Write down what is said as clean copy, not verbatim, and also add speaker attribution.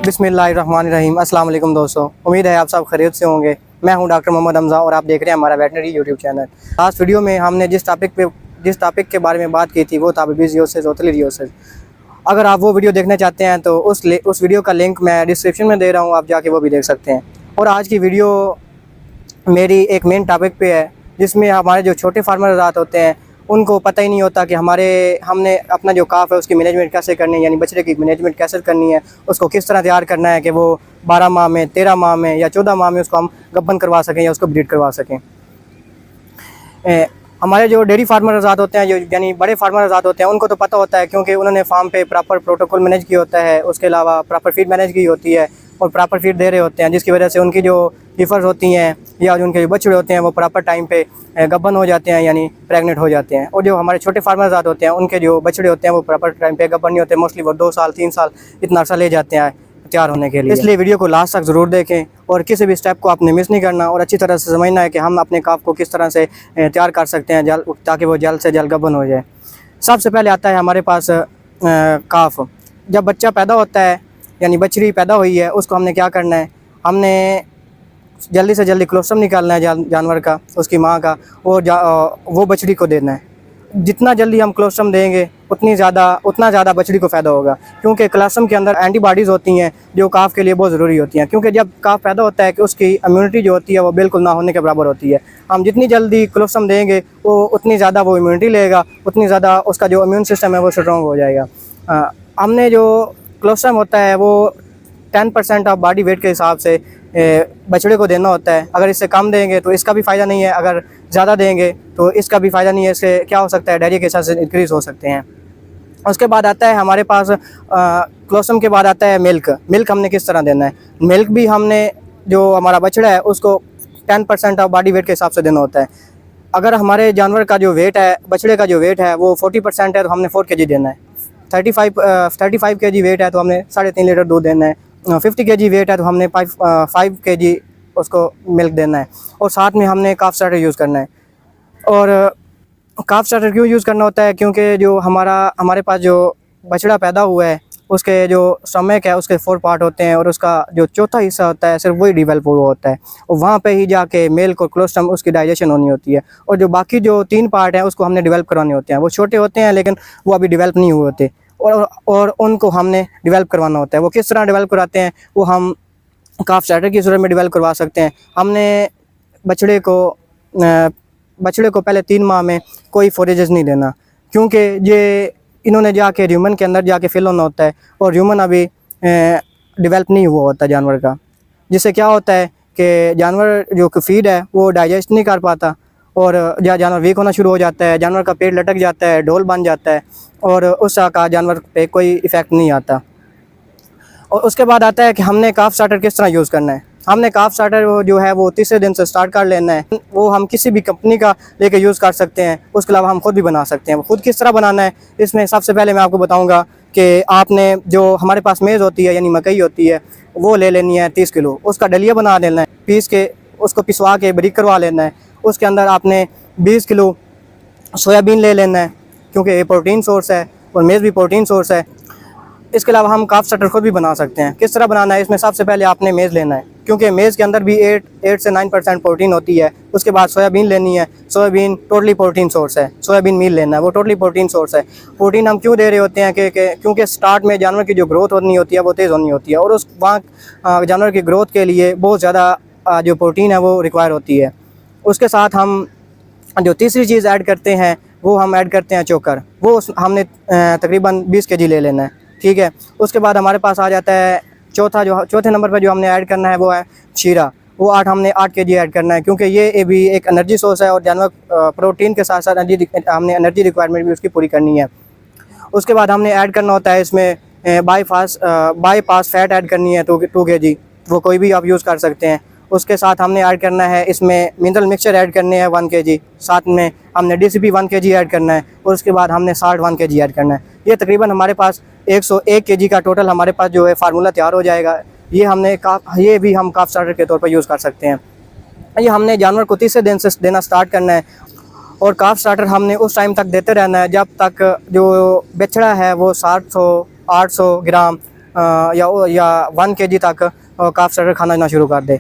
Speaker 1: बिस्मिल्लाहिर्रहमानिर्रहीम। अस्सलाम वालेकुम दोस्तों, उम्मीद है आप सब खैरियत से होंगे। मैं हूं डॉक्टर मोहम्मद हमजा और आप देख रहे हैं हमारा veterinary YouTube channel. Last video में हमने जिस टॉपिक के बारे में बात की थी वो था बेबियोसिस ओथलियोसिस। अगर आप वो वीडियो देखना चाहते हैं तो उस वीडियो का लिंक मैं डिस्क्रिप्शन में दे रहा हूँ, आप जाके वो भी देख सकते हैं। और आज की वीडियो मेरी एक मेन टॉपिक पे है, जिसमें हमारे जो छोटे फार्मर हज़रात होते हैं उनको पता ही नहीं होता कि हमने अपना जो काफ है उसकी मैनेजमेंट कैसे करनी है, यानी बछड़े की मैनेजमेंट कैसे करनी है, उसको किस तरह तैयार करना है कि वो 12 माह में, 13 माह में या 14 माह में उसको हम गब्बन करवा सकें या उसको ब्रीड करवा सकें। हमारे जो डेयरी फार्मर हज़रात होते हैं, जो यानी बड़े फार्मर हज़रात होते हैं, उनको तो पता होता है क्योंकि उन्होंने फार्म पे प्रॉपर प्रोटोकॉल मैनेज किया होता है, उसके अलावा प्रॉपर फीड मैनेज की होती है और प्रॉपर फीड दे रहे होते हैं, जिसकी वजह से उनकी जो हीफर्स होती हैं या जो उनके बछड़े होते हैं वो प्रॉपर टाइम पे गब्बन हो जाते हैं, यानी प्रेग्नेंट हो जाते हैं। और जो हमारे छोटे फार्मर हज़रात होते हैं उनके जो बछड़े होते हैं वो प्रॉपर टाइम पे गब्बन नहीं होते, मोस्टली वो 2 साल 3 साल इतना अर्सा ले जाते हैं तैयार होने के लिए। इसलिए वीडियो को लास्ट तक ज़रूर देखें और किसी भी स्टेप को आपने मिस नहीं करना और अच्छी तरह से समझना है कि हम अपने काफ को किस तरह से तैयार कर सकते हैं ताकि वो जल्द से जल्द गब्बन हो जाए। सबसे पहले आता है हमारे पास काफ। जब बच्चा पैदा होता है यानी बछड़ी पैदा हुई है, उसको हमने क्या करना है, हमने जल्दी से जल्दी क्लोस्ट्रम निकालना है जानवर का, उसकी माँ का, और वो बछड़ी को देना है। जितना जल्दी हम क्लोस्ट्रम देंगे उतना ज़्यादा बछड़ी को फ़ायदा होगा, क्योंकि क्लोस्ट्रम के अंदर एंटीबॉडीज़ होती हैं जो काफ के लिए बहुत ज़रूरी होती हैं। क्योंकि जब काफ पैदा होता है कि उसकी इम्यूनिटी जो होती है वो बिल्कुल ना होने के बराबर होती है। हम जितनी जल्दी क्लोस्ट्रम देंगे वो उतनी ज़्यादा वो इम्यूनिटी लेगा, उतनी ज़्यादा उसका जो इम्यून सिस्टम है वो स्ट्रॉन्ग हो जाएगा। हमने जो क्लोस्ट्रम होता है वो 10% ऑफ बॉडी वेट के हिसाब से बछड़े को देना होता है। अगर इससे कम देंगे तो इसका भी फ़ायदा नहीं है, अगर ज़्यादा देंगे तो इसका भी फ़ायदा नहीं है। इससे क्या हो सकता है, डायरिया के चांसेस इंक्रीज़ हो सकते हैं। उसके बाद आता है हमारे पास क्लोस्ट्रम के बाद आता है मिल्क हमने किस तरह देना है। मिल्क भी हमने जो हमारा बछड़ा है उसको 10% ऑफ बॉडी वेट के हिसाब से देना होता है। अगर हमारे जानवर का जो वेट है, बछड़े का जो वेट है वो 40% है तो हमने 4 kg देना है। 35 kg वेट है तो हमने 3.5 लीटर दूध देना है। 50 kg वेट है तो हमने 5 kg उसको मिल्क देना है। और साथ में हमने काफ स्टार्टर यूज़ करना है। और काफ स्टार्टर क्यों यूज़ करना होता है, क्योंकि जो हमारे पास जो बछड़ा पैदा हुआ है उसके जो स्टमक है उसके 4 पार्ट होते हैं और उसका जो चौथा हिस्सा होता है सिर्फ वही डेवलप हुआ होता है, और वहाँ पे ही जाके मिल्क और क्लोस्ट्रम उसकी डाइजेशन होनी होती है। और जो बाकी जो 3 पार्ट हैं उसको हमने डेवलप करवाने होते हैं। वो छोटे होते हैं लेकिन वो अभी डेवलप नहीं हुए होते और उनको हमने डेवलप करवाना होता है। वो किस तरह डेवलप कराते हैं, वो हम काफ स्टार्टर की सूरत में डेवलप करवा सकते हैं। हमने बछड़े को पहले 3 माह में कोई फोरेजेस नहीं देना, क्योंकि ये इन्होंने जाके ह्यूमन के अंदर जाके फिल होना होता है और ह्यूमन अभी डेवलप नहीं हुआ होता जानवर का, जिससे क्या होता है कि जानवर जो फीड है वो डाइजेस्ट नहीं कर पाता और जानवर वीक होना शुरू हो जाता है, जानवर का पेट लटक जाता है, ढोल बन जाता है और उसका जानवर पे कोई इफ़ेक्ट नहीं आता। और उसके बाद आता है कि हमने काफ स्टार्टर किस तरह यूज़ करना है। हमने काफ स्टार्टर जो है वो तीसरे दिन से स्टार्ट कर लेना है। वो हम किसी भी कंपनी का लेके यूज़ कर सकते हैं, उसके अलावा हम खुद भी बना सकते हैं। खुद किस तरह बनाना है, इसमें सबसे पहले मैं आपको बताऊंगा कि आपने जो हमारे पास मेज़ होती है यानी मकई होती है वो ले लेनी है 30 किलो, उसका डलिया बना देना है, पीस के उसको पिसवा के बारीक करवा लेना है। उसके अंदर आपने 20 किलो सोयाबीन ले लेना है, क्योंकि ये प्रोटीन सोर्स है और मेज़ भी प्रोटीन सोर्स है। इसके अलावा हम काफ स्टार्टर खुद भी बना सकते हैं। किस तरह बनाना है, इसमें सबसे पहले आपने मेज़ लेना है, क्योंकि मेज़ के अंदर भी 8 से 9% प्रोटीन होती है। उसके बाद सोयाबीन लेनी है, सोयाबीन टोटली प्रोटीन सोर्स है। सोयाबीन मील लेना है, वो टोटली प्रोटीन सोर्स है। प्रोटीन हम क्यों दे रहे होते हैं कि क्योंकि स्टार्ट में जानवर की जो ग्रोथ होनी होती है वो तेज़ होनी होती है और उस वहाँ जानवर की ग्रोथ के लिए बहुत ज़्यादा जो प्रोटीन है वो रिक्वायर होती है। उसके साथ हम जो तीसरी चीज़ ऐड करते हैं वो हम ऐड करते हैं चोकर। वो हमने तकरीबन 20 kg ले लेना है, ठीक है। उसके बाद हमारे पास आ जाता है चौथे नंबर पर जो हमने ऐड करना है वो है शीरा। वो हमने 8 kg ऐड करना है, क्योंकि ये भी एक एनर्जी सोर्स है और जानवर प्रोटीन के साथ साथ हमने एनर्जी रिक्वायरमेंट भी उसकी पूरी करनी है। उसके बाद हमने ऐड करना होता है इसमें बाईपास फैट ऐड करनी है 2 kg, वो कोई भी आप यूज़ कर सकते हैं। उसके साथ हमने ऐड करना है इसमें मिनरल मिक्सचर ऐड करने हैं 1 kg, साथ में हमने DCP 1 kg ऐड करना है और उसके बाद हमने साल्ट 1 kg ऐड करना है। ये तकरीबन हमारे पास 101 kg का टोटल हमारे पास जो है फार्मूला तैयार हो जाएगा। ये भी हम काफ स्टार्टर के तौर पर यूज़ कर सकते हैं। ये हमने जानवर को तीसरे दिन से देना स्टार्ट करना है और काफ स्टार्टर हमने उस टाइम तक देते रहना है जब तक जो बछड़ा है वो 700-800 ग्राम या 1 kg तक काफ स्टार्टर खाना शुरू कर दे।